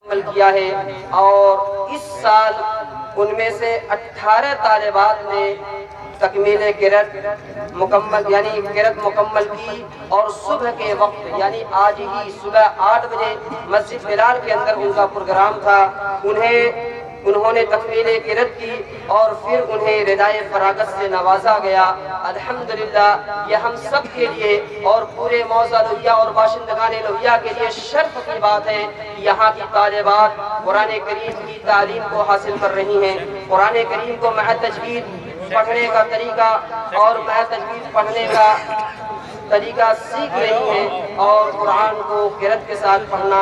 عمل کیا ہے، اور اس سال ان میں سے 18 طالبات نے تکمیل قرأت مکمل کی، اور صبح کے وقت یعنی آج ہی صبح 8 بجے مسجد بلال کے اندر ان کا پروگرام تھا، انہوں نے تکمیل قرأت کی اور پھر انہیں ردائے فراغت سے نوازا گیا۔ الحمدللہ یہ ہم سب کے لیے اور پورے موضع لوہیہ اور باشندگان لوہیہ کے لیے شرف کی بات ہے کہ یہاں کی طالبات قرآن کریم کی تعلیم کو حاصل کر رہی ہیں، قرآن کریم کو مع تجوید پڑھنے کا طریقہ اور مع تجوید پڑھنے کا طریقہ سیکھ رہی ہیں، اور قرآن کو قرأت کے ساتھ پڑھنا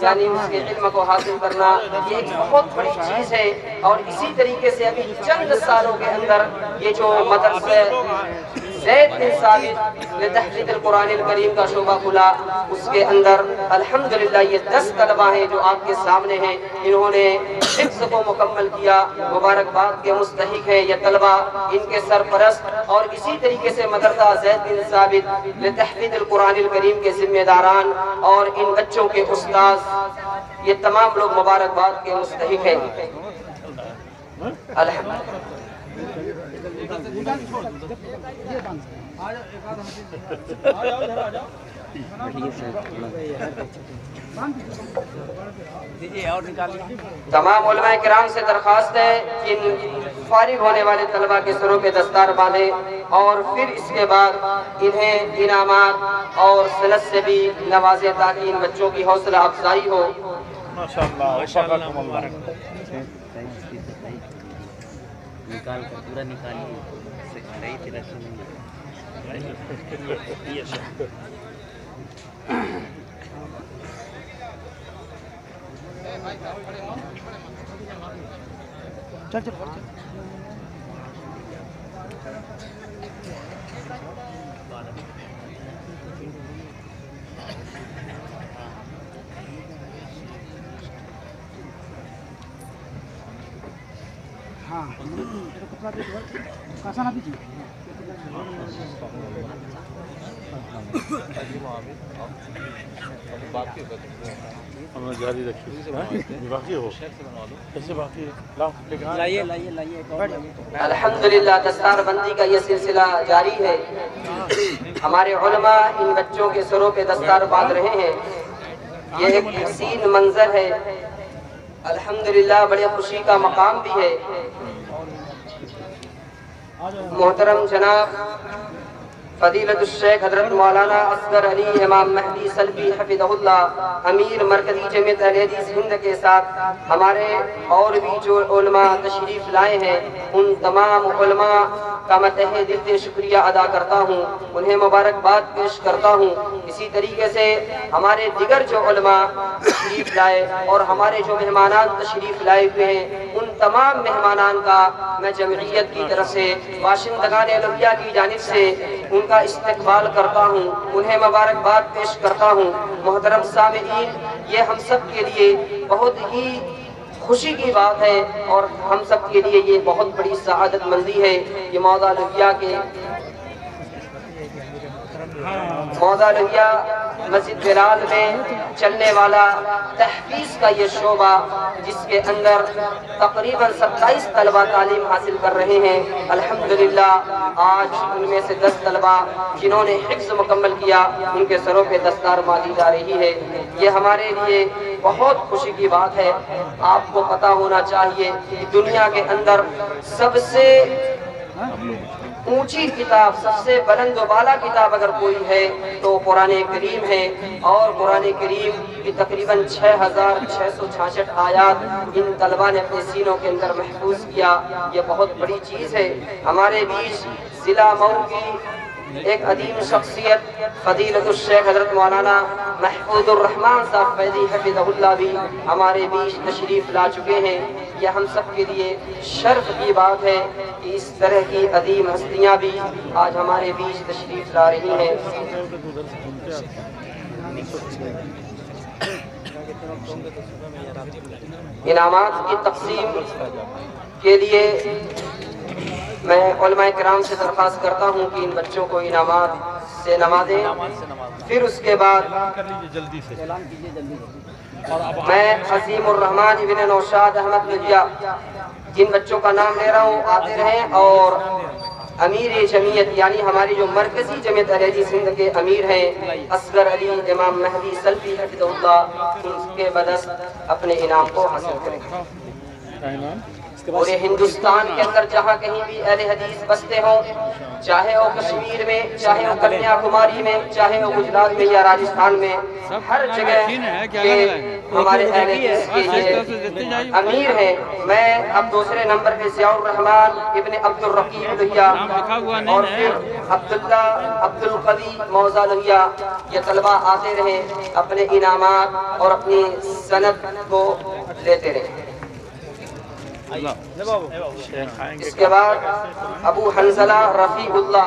یعنی اس کے علم کو حاصل کرنا یہ ایک بہت بڑی چیز ہے۔ اور اسی طریقے سے ابھی چند سالوں کے اندر یہ جو مدرسہ زید بن ثابت لتحفیظ القرآن الکریم کا شعبہ کھلا، اس کے اندر الحمدللہ یہ 10 طلبہ ہیں جو آپ کے سامنے ہیں، انہوں نے حفظ کو مکمل کیا، مبارکباد کے مستحق ہے یہ طلبہ، ان کے سرپرست اور اسی طریقے سے مدرسہ زید بن ثابت لتحفیظ القرآن الکریم کے ذمہ داران اور ان بچوں کے استاذ، یہ تمام لوگ مبارکباد کے مستحق ہیں۔ تمام علماء کرام سے درخواست ہے کہ فارغ ہونے والے طلبہ کے سروں پہ دستار باندھیں، اور پھر اس کے بعد انہیں انعامات اور سند سے بھی نوازیں تاکہ ان بچوں کی حوصلہ افزائی ہو۔ نکال کر پورا نکالیے، صحیح سے رکھیں۔ چل ہاں کسا نہ دیجیے۔ جاری رکھیے باقی ہو کیسے باقی لائیے لائیے لائیے۔ الحمدللہ دستار بندی کا یہ سلسلہ جاری ہے، ہمارے علماء ان بچوں کے سروں پہ دستار باندھ رہے ہیں، یہ ایک حسین منظر ہے، الحمدللہ بڑے خوشی کا مقام بھی ہے۔ محترم جناب فضیلت الشیخ حضرت مولانا اصغر علی امام مہدی سلفی حفظہ اللہ امیر مرکزی جمعیت اہل حدیث ہند کے ساتھ ہمارے اور بھی جو علماء تشریف لائے ہیں، ان تمام علماء کا میں تہہ دل سے شکریہ ادا کرتا ہوں، انہیں مبارکباد پیش کرتا ہوں۔ اسی طریقے سے ہمارے دیگر جو علماء تشریف لائے اور ہمارے جو مہمانان تشریف لائے ہوئے ہیں، ان تمام مہمانان کا میں جمعیت کی طرف سے باشندگان لوہیہ کی جانب سے ان کا استقبال کرتا ہوں، انہیں مبارکباد پیش کرتا ہوں۔ محترم سامعین، یہ ہم سب کے لیے بہت ہی خوشی کی بات ہے اور ہم سب کے لیے یہ بہت بڑی سعادت مندی ہے کہ موضع لوہیہ مسجد بلال میں چلنے والا تحفیظ کا یہ شعبہ، جس کے اندر تقریباً 27 طلبہ تعلیم حاصل کر رہے ہیں، الحمدللہ آج ان میں سے 10 طلبہ جنہوں نے حفظ مکمل کیا، ان کے سروں پہ دستار باندھی جا رہی ہے، یہ ہمارے لیے بہت خوشی کی بات ہے۔ آپ کو پتہ ہونا چاہیے کہ دنیا کے اندر سب سے اونچی کتاب، سب سے بلند و بالا کتاب اگر کوئی ہے تو قرآن کریم ہے، اور قرآن کریم کی تقریباً 6666 آیات ان طلبہ نے اپنے سینوں کے اندر محفوظ کیا، یہ بہت بڑی چیز ہے۔ ہمارے بیچ ضلع مئو کی ایک عظیم شخصیت فضیلت الشیخ حضرت مولانا محفوظ الرحمن صاحب فیضی حفظہ اللہ بھی ہمارے بیچ تشریف لا چکے ہیں۔ یہ ہم سب کے لیے شرف کی بات ہے کہ اس طرح کی عظیم ہستیاں بھی آج ہمارے بیچ تشریف لا رہی ہیں۔ انعامات کی تقسیم کے لیے میں علماء کرام سے درخواست کرتا ہوں کہ ان بچوں کو انعامات سے نوازیں، پھر اس کے بعد میں عظیم الرحمن ابن نوشاد احمد لوہیا جن بچوں کا نام لے رہا ہوں آتے رہیں، اور امیر جمعیت یعنی ہماری جو مرکزی جمعیت اہل حدیث ہند کے امیر ہیں اصغر علی امام مہدی سلفی حفظہ اللہ، ان کے بدست اپنے انعام کو حاصل کریں۔ پورے ہندوستان کے اندر جہاں کہیں بھی اہل حدیث بستے ہوں، چاہے وہ کشمیر میں، چاہے وہ کنیا کماری میں، چاہے وہ گجرات میں یا راجستھان میں، ہر جگہ کے ہمارے اہل حدیث کے یہ امیر ہیں۔ میں اب دوسرے نمبر پہ ضیاء الرحمن ابن عبد الرقیب لوہیا اور پھر عبداللہ عبد القوی موزہ لوہیا، یہ طلبہ آتے رہیں، اپنے انعامات اور اپنی سند کو لیتے رہیں۔ اس کے بعد ابو حنزلہ رفیع اللہ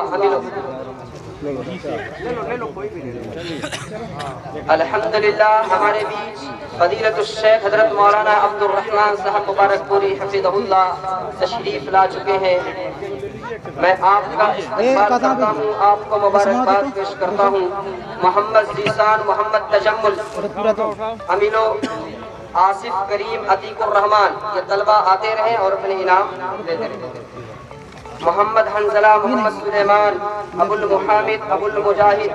الحمدللہ ہمارے بیچ فضیلت الشیخ حضرت مولانا عبد الرحمن صاحب مبارک پوری حفظہ اللہ تشریف لا چکے ہیں۔ میں آپ کا استقبال کرتا ہوں، آپ کو مبارکباد پیش کرتا ہوں۔ محمد ذیشان، محمد تجمل، امینو، آصف کریم، عتیق الرحمن، یہ طلبہ آتے رہیں اور اپنے انعام لیتے رہیں۔ محمد حنزلہ، محمد سلیمان، ابو المحامد، ابو المجاہد،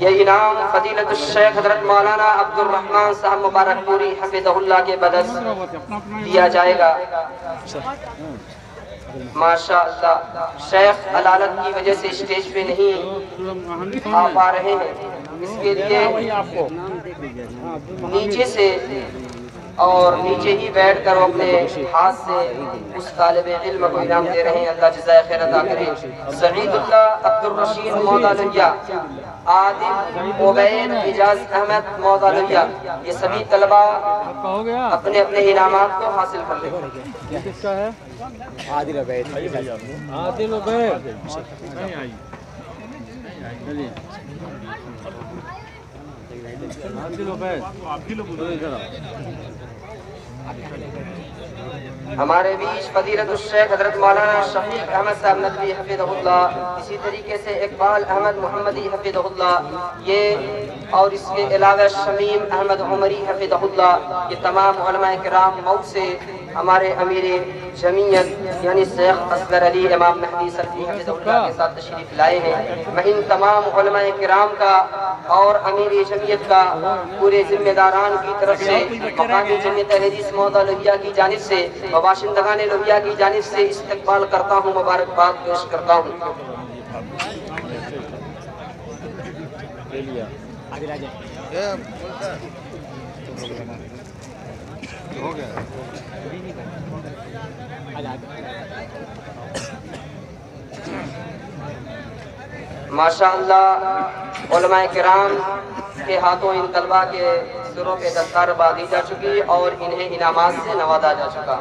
یہ انعام فضیلت الشیخ حضرت مولانا عبد الرحمن صاحب مبارک پوری حفظہ اللہ کے بدست دیا جائے گا۔ ماشاءاللہ شیخ علالت کی وجہ سے اسٹیج پہ نہیں آ پا رہے ہیں، اس کے لیے نیچے سے اور نیچے ہی بیٹھ کر وہ اپنے ہاتھ سے اس طالب علم کو انعام دے رہے ہیں۔ اللہ جزائے خیر عطا کرے۔ سعید اللہ عبد الرشید موضع لوہیا، عادل عبید اجاز احمد موضع لوہیا، یہ سبھی طلبہ اپنے اپنے انعامات کو حاصل کر لیں۔ عادل عبید، عادل عبید، ہمارے بیچ فضیلت الشیخ حضرت مولانا شفیق احمد صاحب ندوی حفظہ اللہ، اسی طریقے سے اقبال احمد محمدی حفظہ اللہ، یہ اور اس کے علاوہ شمیم احمد عمری حفظہ اللہ، یہ تمام علماء کرام مئو سے ہمارے امیر جمعیت یعنی شیخ اصغر علی امام مہدی سلفی حفظہ اللہ کے ساتھ تشریف لائے ہیں۔ میں ان تمام علماء کرام کا اور امیر جمعیت کا پورے ذمہ داران کی طرف سے، مقامی جمعیت اہل حدیث موضع لوہیا کی جانب سے و باشندگان لوہیا کی جانب سے استقبال کرتا ہوں، مبارکباد پیش کرتا ہوں۔ ماشاءاللہ علماء کرام کے ہاتھوں ان طلبہ کے سروں پہ دستار باندھی جا چکی اور انہیں انعامات سے نوازا جا چکا۔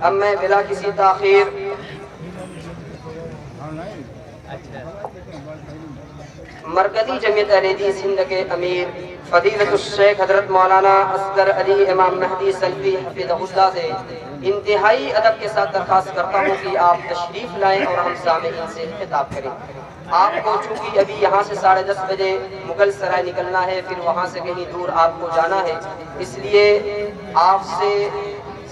اب میں بلا کسی تاخیر مرکزی جمعیت اہل حدیث ہند کے امیر فضیلت الشیخ حضرت مولانا اصغر علی امام مہدی سلفی حفظہ اللہ سے انتہائی ادب کے ساتھ درخواست کرتا ہوں کہ آپ تشریف لائیں اور ہم سامعین سے خطاب کریں۔ آپ کو چونکہ ابھی یہاں سے 10:30 بجے مغل سرائے نکلنا ہے، پھر وہاں سے کہیں دور آپ کو جانا ہے، اس لیے آپ سے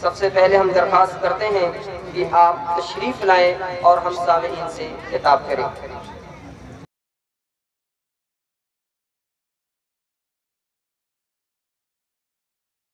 سب سے پہلے ہم درخواست کرتے ہیں کہ آپ تشریف لائیں اور ہم سامعین سے خطاب کریں۔